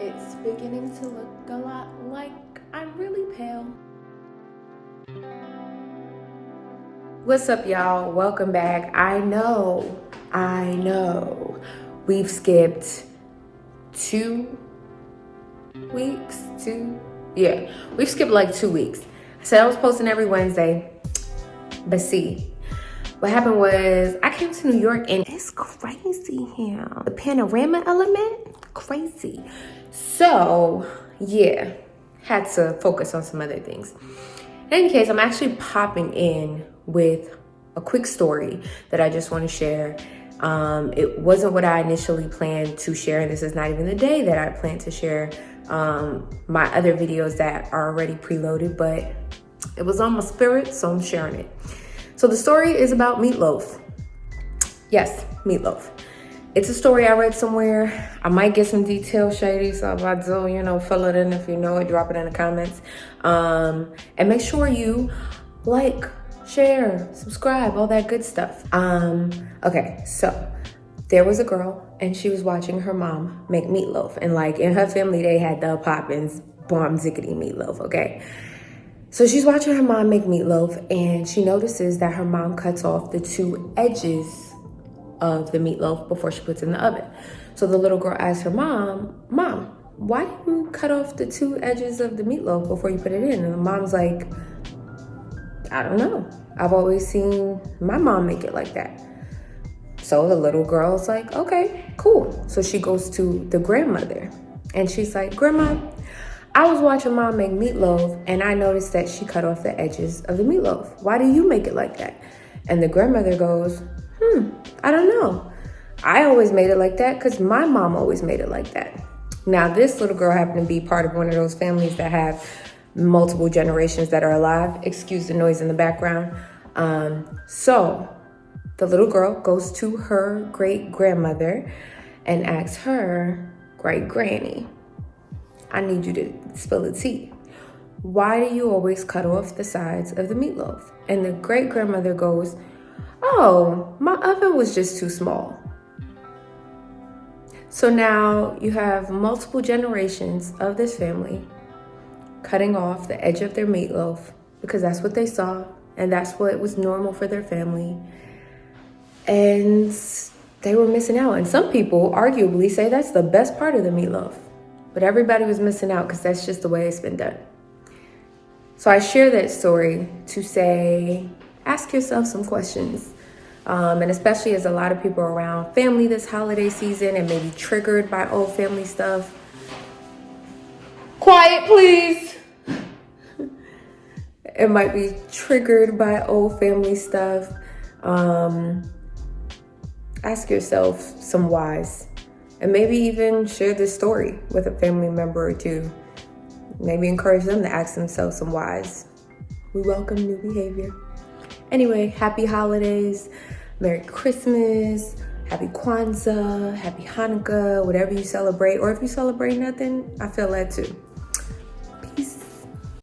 It's beginning to look a lot like I'm really pale. What's up, y'all? Welcome back. I know, we've skipped 2 weeks, we've skipped like 2 weeks. I said I was posting every Wednesday, but see, what happened was I came to New York and it's crazy here. The panorama element, crazy. So yeah, had to focus on some other things. In any case, I'm actually popping in with a quick story that I just want to share. It wasn't what I initially planned to share, and this is not even the day that I planned to share my other videos that are already preloaded, but it was on my spirit, so I'm sharing it. So the story is about Meatloaf. Yes, Meatloaf. It's a story I read somewhere. I might get some details shady, so if I do, fill it in. If you know it, drop it in the comments. And make sure you like, share, subscribe, all that good stuff. Okay, so there was a girl and she was watching her mom make meatloaf. And like in her family, they had the Poppins, bomb zickety meatloaf, okay? So she's watching her mom make meatloaf and she notices that her mom cuts off the 2 edges of the meatloaf before she puts it in the oven. So the little girl asks her mom, why do you cut off the 2 edges of the meatloaf before you put it in? And the mom's like, I don't know. I've always seen my mom make it like that. So the little girl's like, okay, cool. So she goes to the grandmother and she's like, Grandma, I was watching mom make meatloaf and I noticed that she cut off the edges of the meatloaf. Why do you make it like that? And the grandmother goes, I don't know. I always made it like that because my mom always made it like that. Now, this little girl happened to be part of one of those families that have multiple generations that are alive. Excuse the noise in the background. So the little girl goes to her great grandmother and asks her great granny, I need you to spill the tea. Why do you always cut off the sides of the meatloaf? And the great grandmother goes, oh, my oven was just too small. So now you have multiple generations of this family cutting off the edge of their meatloaf because that's what they saw and that's what was normal for their family. And they were missing out. And some people arguably say that's the best part of the meatloaf. But everybody was missing out because that's just the way it's been done. So I share that story to say, ask yourself some questions. And especially as a lot of people are around family this holiday season and maybe triggered by old family stuff. Quiet, please. It might be triggered by old family stuff. Ask yourself some whys. And maybe even share this story with a family member or two. Maybe encourage them to ask themselves some whys. We welcome new behavior. Anyway, happy holidays, Merry Christmas, Happy Kwanzaa, Happy Hanukkah, whatever you celebrate. Or if you celebrate nothing, I feel that too.